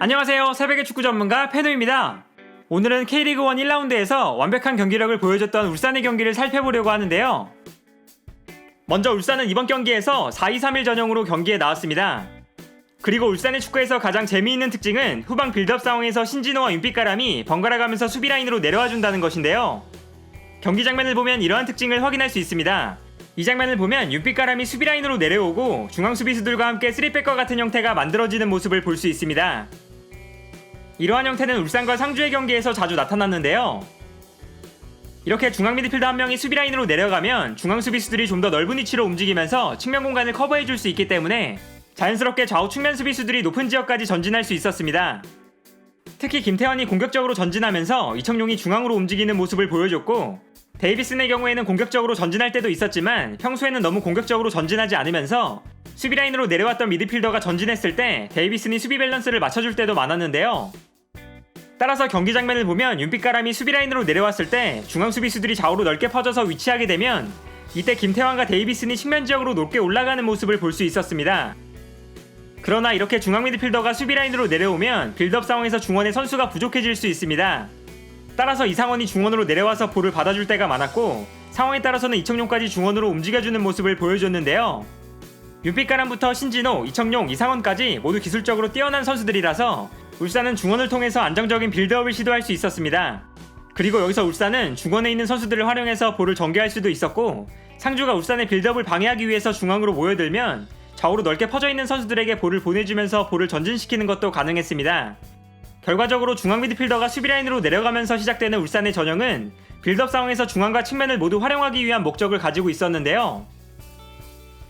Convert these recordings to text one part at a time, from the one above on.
안녕하세요. 새벽의 축구 전문가 페노입니다. 오늘은 K리그 1 1라운드에서 완벽한 경기력을 보여줬던 울산의 경기를 살펴보려고 하는데요. 먼저 울산은 이번 경기에서 4-2-3-1 전형으로 경기에 나왔습니다. 그리고 울산의 축구에서 가장 재미있는 특징은 후방 빌드업 상황에서 신진호와 윤빛가람이 번갈아가면서 수비라인으로 내려와 준다는 것인데요. 경기 장면을 보면 이러한 특징을 확인할 수 있습니다. 이 장면을 보면 윤빛가람이 수비라인으로 내려오고 중앙 수비수들과 함께 3백과 같은 형태가 만들어지는 모습을 볼 수 있습니다. 이러한 형태는 울산과 상주의 경기에서 자주 나타났는데요. 이렇게 중앙 미드필더 한 명이 수비라인으로 내려가면 중앙 수비수들이 좀 더 넓은 위치로 움직이면서 측면 공간을 커버해줄 수 있기 때문에 자연스럽게 좌우 측면 수비수들이 높은 지역까지 전진할 수 있었습니다. 특히 김태환이 공격적으로 전진하면서 이청용이 중앙으로 움직이는 모습을 보여줬고, 데이비슨의 경우에는 공격적으로 전진할 때도 있었지만 평소에는 너무 공격적으로 전진하지 않으면서 수비라인으로 내려왔던 미드필더가 전진했을 때 데이비슨이 수비 밸런스를 맞춰줄 때도 많았는데요. 따라서 경기 장면을 보면 윤빛가람이 수비라인으로 내려왔을 때 중앙 수비수들이 좌우로 넓게 퍼져서 위치하게 되면 이때 김태환과 데이비슨이 측면 지역으로 높게 올라가는 모습을 볼 수 있었습니다. 그러나 이렇게 중앙 미드필더가 수비라인으로 내려오면 빌드업 상황에서 중원의 선수가 부족해질 수 있습니다. 따라서 이상원이 중원으로 내려와서 볼을 받아줄 때가 많았고, 상황에 따라서는 이청용까지 중원으로 움직여주는 모습을 보여줬는데요. 윤빛가람부터 신진호, 이청용, 이상원까지 모두 기술적으로 뛰어난 선수들이라서 울산은 중원을 통해서 안정적인 빌드업을 시도할 수 있었습니다. 그리고 여기서 울산은 중원에 있는 선수들을 활용해서 볼을 전개할 수도 있었고, 상주가 울산의 빌드업을 방해하기 위해서 중앙으로 모여들면 좌우로 넓게 퍼져있는 선수들에게 볼을 보내주면서 볼을 전진시키는 것도 가능했습니다. 결과적으로 중앙 미드필더가 수비라인으로 내려가면서 시작되는 울산의 전형은 빌드업 상황에서 중앙과 측면을 모두 활용하기 위한 목적을 가지고 있었는데요.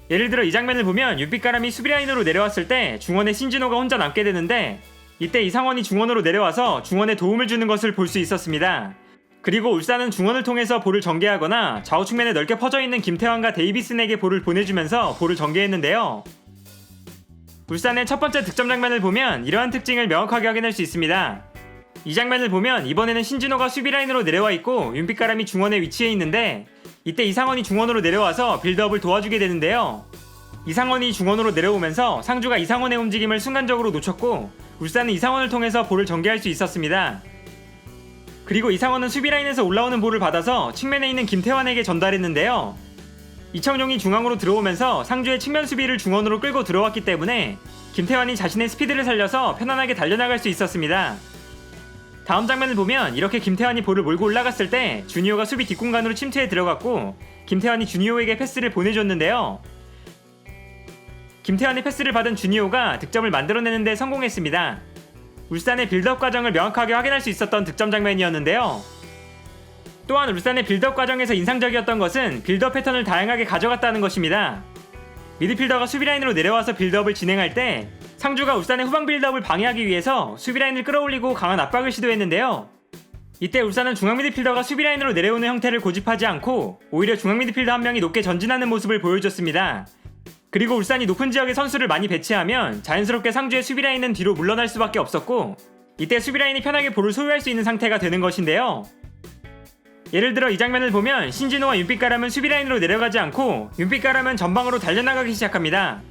예를 들어 이 장면을 보면 윤빛가람이 수비라인으로 내려왔을 때 중원의 신진호가 혼자 남게 되는데, 이때 이상원이 중원으로 내려와서 중원에 도움을 주는 것을 볼 수 있었습니다. 그리고 울산은 중원을 통해서 볼을 전개하거나 좌우 측면에 넓게 퍼져있는 김태환과 데이비슨에게 볼을 보내주면서 볼을 전개했는데요. 울산의 첫 번째 득점 장면을 보면 이러한 특징을 명확하게 확인할 수 있습니다. 이 장면을 보면 이번에는 신진호가 수비라인으로 내려와 있고 윤빛가람이 중원에 위치해 있는데, 이때 이상원이 중원으로 내려와서 빌드업을 도와주게 되는데요. 이상원이 중원으로 내려오면서 상주가 이상원의 움직임을 순간적으로 놓쳤고, 울산은 이상원을 통해서 볼을 전개할 수 있었습니다. 그리고 이상원은 수비라인에서 올라오는 볼을 받아서 측면에 있는 김태환에게 전달했는데요. 이청용이 중앙으로 들어오면서 상주의 측면 수비를 중원으로 끌고 들어왔기 때문에 김태환이 자신의 스피드를 살려서 편안하게 달려나갈 수 있었습니다. 다음 장면을 보면 이렇게 김태환이 볼을 몰고 올라갔을 때 주니오가 수비 뒷공간으로 침투해 들어갔고, 김태환이 주니오에게 패스를 보내줬는데요. 김태환의 패스를 받은 주니오가 득점을 만들어내는 데 성공했습니다. 울산의 빌드업 과정을 명확하게 확인할 수 있었던 득점 장면이었는데요. 또한 울산의 빌드업 과정에서 인상적이었던 것은 빌드업 패턴을 다양하게 가져갔다는 것입니다. 미드필더가 수비라인으로 내려와서 빌드업을 진행할 때 상주가 울산의 후방 빌드업을 방해하기 위해서 수비라인을 끌어올리고 강한 압박을 시도했는데요. 이때 울산은 중앙 미드필더가 수비라인으로 내려오는 형태를 고집하지 않고 오히려 중앙 미드필더 한 명이 높게 전진하는 모습을 보여줬습니다. 그리고 울산이 높은 지역에 선수를 많이 배치하면 자연스럽게 상주의 수비라인은 뒤로 물러날 수밖에 없었고, 이때 수비라인이 편하게 볼을 소유할 수 있는 상태가 되는 것인데요. 예를 들어 이 장면을 보면 신진호와 윤빛가람은 수비라인으로 내려가지 않고 윤빛가람은 전방으로 달려나가기 시작합니다.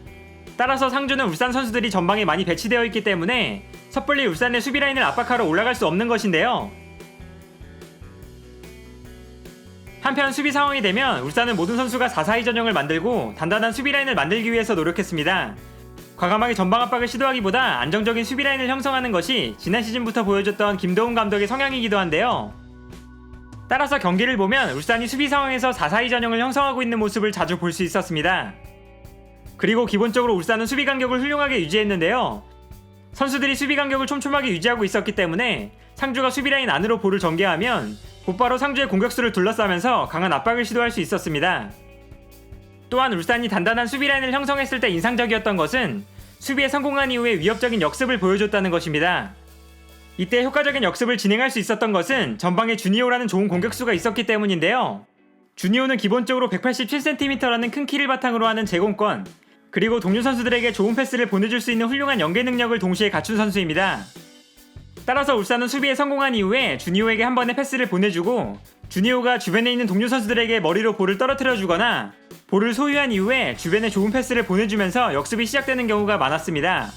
따라서 상주는 울산 선수들이 전방에 많이 배치되어 있기 때문에 섣불리 울산의 수비라인을 압박하러 올라갈 수 없는 것인데요. 한편 수비 상황이 되면 울산은 모든 선수가 4-4-2 전형을 만들고 단단한 수비라인을 만들기 위해서 노력했습니다. 과감하게 전방 압박을 시도하기보다 안정적인 수비라인을 형성하는 것이 지난 시즌부터 보여줬던 김도훈 감독의 성향이기도 한데요. 따라서 경기를 보면 울산이 수비 상황에서 4-4-2 전형을 형성하고 있는 모습을 자주 볼 수 있었습니다. 그리고 기본적으로 울산은 수비 간격을 훌륭하게 유지했는데요. 선수들이 수비 간격을 촘촘하게 유지하고 있었기 때문에 상주가 수비라인 안으로 볼을 전개하면 곧바로 상주의 공격수를 둘러싸면서 강한 압박을 시도할 수 있었습니다. 또한 울산이 단단한 수비라인을 형성했을 때 인상적이었던 것은 수비에 성공한 이후에 위협적인 역습을 보여줬다는 것입니다. 이때 효과적인 역습을 진행할 수 있었던 것은 전방에 주니오라는 좋은 공격수가 있었기 때문인데요. 주니오는 기본적으로 187cm라는 큰 키를 바탕으로 하는 제공권, 그리고 동료 선수들에게 좋은 패스를 보내줄 수 있는 훌륭한 연계 능력을 동시에 갖춘 선수입니다. 따라서 울산은 수비에 성공한 이후에 주니오에게 한 번의 패스를 보내주고, 주니오가 주변에 있는 동료 선수들에게 머리로 볼을 떨어뜨려주거나 볼을 소유한 이후에 주변에 좋은 패스를 보내주면서 역습이 시작되는 경우가 많았습니다.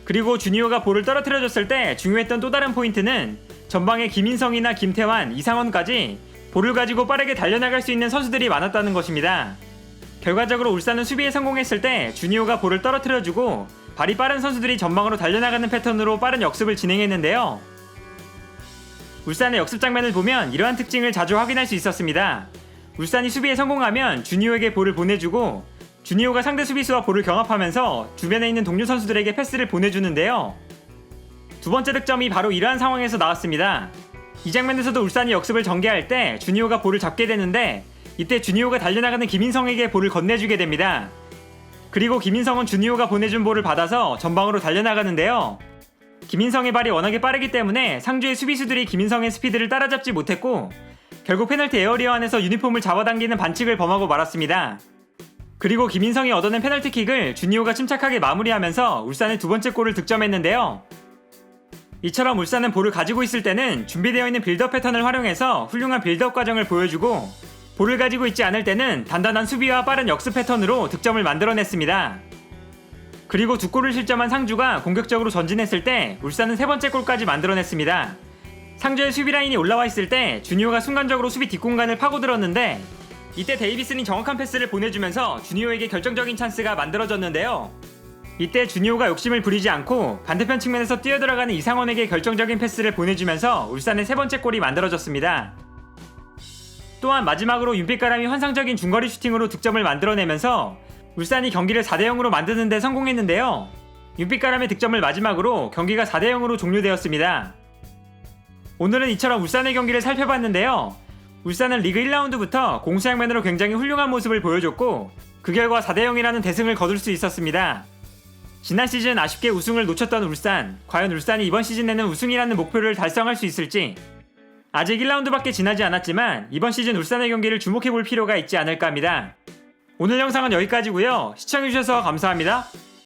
그리고 주니오가 볼을 떨어뜨려줬을 때 중요했던 또 다른 포인트는 전방에 김인성이나 김태환, 이상원까지 볼을 가지고 빠르게 달려나갈 수 있는 선수들이 많았다는 것입니다. 결과적으로 울산은 수비에 성공했을 때 주니오가 볼을 떨어뜨려주고 발이 빠른 선수들이 전방으로 달려나가는 패턴으로 빠른 역습을 진행했는데요. 울산의 역습 장면을 보면 이러한 특징을 자주 확인할 수 있었습니다. 울산이 수비에 성공하면 주니오에게 볼을 보내주고 주니오가 상대 수비수와 볼을 경합하면서 주변에 있는 동료 선수들에게 패스를 보내주는데요. 두 번째 득점이 바로 이러한 상황에서 나왔습니다. 이 장면에서도 울산이 역습을 전개할 때 주니오가 볼을 잡게 되는데 이때 주니오가 달려나가는 김인성에게 볼을 건네주게 됩니다. 그리고 김인성은 주니오가 보내준 볼을 받아서 전방으로 달려나가는데요. 김인성의 발이 워낙에 빠르기 때문에 상주의 수비수들이 김인성의 스피드를 따라잡지 못했고 결국 페널티 에어리어 안에서 유니폼을 잡아당기는 반칙을 범하고 말았습니다. 그리고 김인성이 얻어낸 페널티킥을 주니오가 침착하게 마무리하면서 울산의 두 번째 골을 득점했는데요. 이처럼 울산은 볼을 가지고 있을 때는 준비되어 있는 빌드업 패턴을 활용해서 훌륭한 빌드업 과정을 보여주고 볼을 가지고 있지 않을 때는 단단한 수비와 빠른 역습 패턴으로 득점을 만들어냈습니다. 그리고 두 골을 실점한 상주가 공격적으로 전진했을 때 울산은 세 번째 골까지 만들어냈습니다. 상주의 수비 라인이 올라와 있을 때 주니오가 순간적으로 수비 뒷공간을 파고들었는데 이때 데이비슨이 정확한 패스를 보내주면서 주니오에게 결정적인 찬스가 만들어졌는데요. 이때 주니오가 욕심을 부리지 않고 반대편 측면에서 뛰어들어가는 이상원에게 결정적인 패스를 보내주면서 울산의 세 번째 골이 만들어졌습니다. 또한 마지막으로 윤빛가람이 환상적인 중거리 슈팅으로 득점을 만들어내면서 울산이 경기를 4대0으로 만드는 데 성공했는데요. 윤빛가람의 득점을 마지막으로 경기가 4대0으로 종료되었습니다. 오늘은 이처럼 울산의 경기를 살펴봤는데요. 울산은 리그 1라운드부터 공수장면으로 굉장히 훌륭한 모습을 보여줬고 그 결과 4대0이라는 대승을 거둘 수 있었습니다. 지난 시즌 아쉽게 우승을 놓쳤던 울산, 과연 울산이 이번 시즌에는 우승이라는 목표를 달성할 수 있을지 아직 1라운드밖에 지나지 않았지만 이번 시즌 울산의 경기를 주목해볼 필요가 있지 않을까 합니다. 오늘 영상은 여기까지고요. 시청해주셔서 감사합니다.